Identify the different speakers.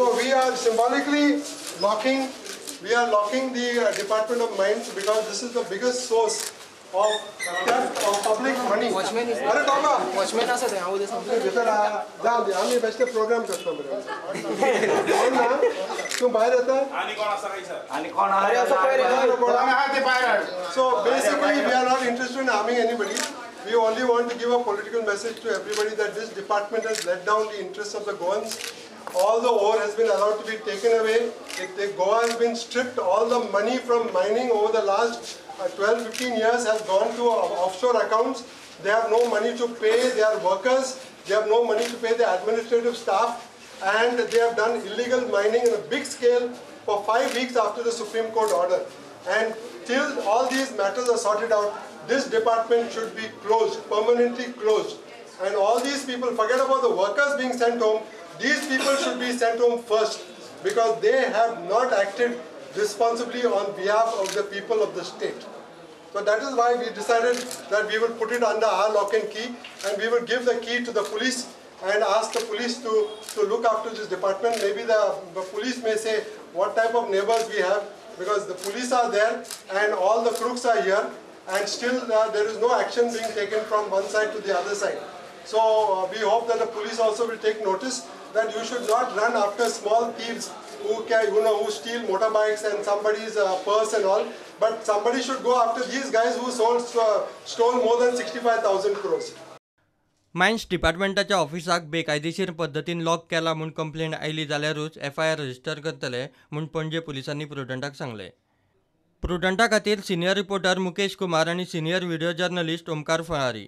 Speaker 1: So we are symbolically locking the Department of Mines because this is the biggest source of theft of public money.
Speaker 2: Watchman is
Speaker 1: अरे बाबा
Speaker 2: watchman असं ते आऊ दे सांगतो
Speaker 1: भीतर जाऊ दे आम्ही बेस्ट प्रोग्राम करतो बरं ना तू बाहेर येता
Speaker 3: आणि कोण असा काही सर
Speaker 2: आणि कोण आहे असं पाहिजे
Speaker 1: So basically we are not interested in harming anybody. We only want to give a political message to everybody that this department has let down the interests of the Goans. All the ore has been allowed to be taken away. Goa has been stripped. All the money from mining over the last 12-15 years has gone to offshore accounts. They have no money to pay their workers. They have no money to pay the administrative staff. And they have done illegal mining on a big scale for 5 weeks after the Supreme Court order. And till all these matters are sorted out, this department should be closed, permanently closed. And all these people, forget about the workers being sent home, these people should be sent home first because they have not acted responsibly on behalf of the people of the state. So that is why we decided that we will put it under our lock and key, and we will give the key to the police and ask the police to look after this department. Maybe the police may say what type of neighbors we have, because the police are there and all the crooks are here, and still there is no action being taken from one side to the other side. So we hope that the police also will take notice that you should not run after small thieves who steal motorbikes and somebody's purse and all, but somebody should go after these guys who stole more than 65,000 crores.
Speaker 4: Mines डिपार्टमेंटाच्या ऑफिसाक बेकायदेशीर पद्धतीन lock केला म्हूण complaint oily जाल्यारूच FIR register करतले म्हूण पणजे पुलिसांनी प्रुडंटाक सांगले. प्रुडंटा खातीर सिनियर रिपोर्टर मुकेश कुमार आनी senior video journalist Omkar Phalari.